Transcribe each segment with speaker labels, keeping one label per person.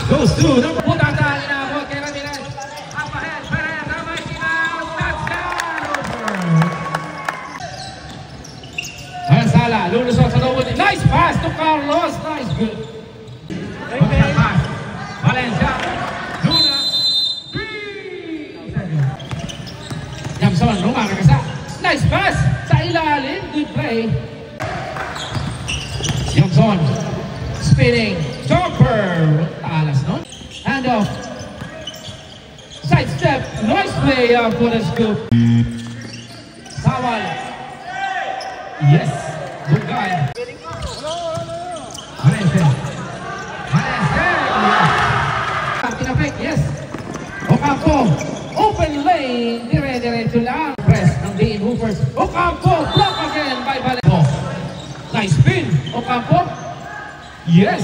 Speaker 1: Goes to number Putata, inaabot kay Ramirez. Up ahead, Perez, damay sinaw, touchdown over. Sala, lulusot sa loob. Nice pass to Carlos, nice good. Pass, Valencia, Luna, Jamson, lumakagasa. Nice pass sa ilalim, good play. Jamson, spinning, jumper, talas no? Handoff, side step, nice play for the scoop. Sawal, yes, good guy. Valencia, tinapik, yes. Ocampo, open lane, dire-diretso lang. Press ng Dean Hoopers. Ocampo, block again by Valencia. Nice spin, Ocampo. Yes.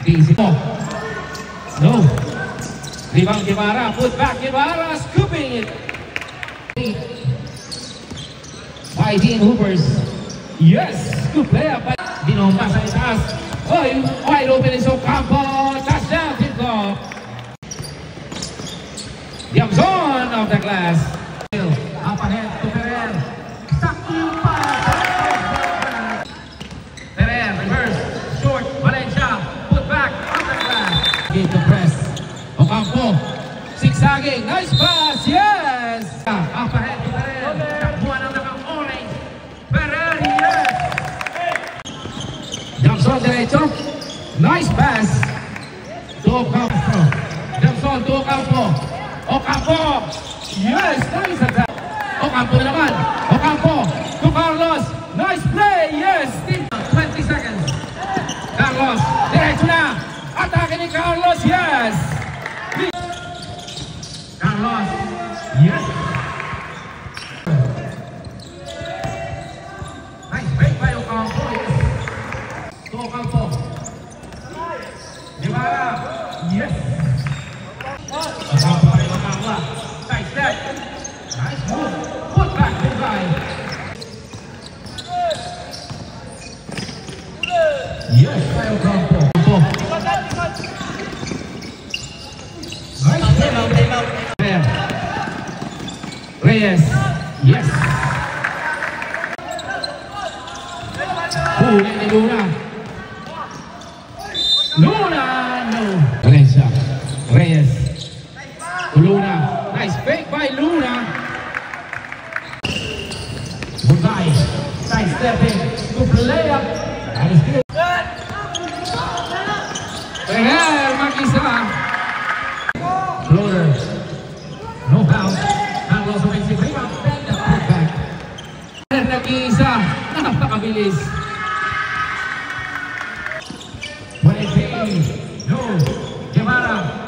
Speaker 1: Easy. No. Rebound Guevara, put back Guevara, scooping it. By Dean Hoopers. Yes, good play up by Binomba sa itaas. Oh, wide open is Ocampo. Touchdown, Tinko. Jamson of the glass. Up ahead to Ferrer. Sakto pa. Ferrer, reverse, short, Valencia, put back on the glass. Get the press. Ocampo, zigzagging, nice pass, yes. Up ahead to Ferrer. Takbuhan ang naka-orange. Ferrer, yes. Jamson derecho, nice pass. To Ocampo. Jamson to Ocampo. Ocampo, yes, nice attack. Ocampo naman. Ocampo to Carlos. Nice play, yes. 20 seconds. Carlos, diretso na. Atake ni Carlos, yes. Carlos, yes. Nice break by Ocampo, yes. To Ocampo. Guevara, yes. Ocampo. Side step. Nice move. Put back the guy. Yes, Ocampo. Nice play. Reyes. Yes. Huli ni Luna. Luna, no. Valencia. Reyes. Luna, nice fake by Luna. Bugay, side stepping to play up. That is good. Ferrer, mag-isa. Floater, no bounce. Carlos offensive rebound, bend the put back. Ferrer nag-iisa, napakabilis. No, Guevara.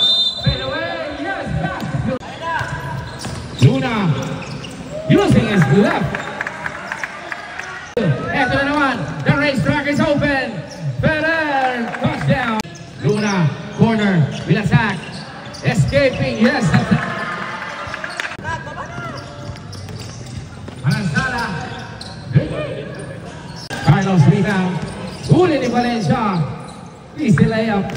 Speaker 1: Luna using his left. Eto na naman, the racetrack is open. Ferrer, touchdown. Luna, corner, Villasac, escaping, yes. Sala. Carlos rebound. Huli ni Valencia. Easy layup.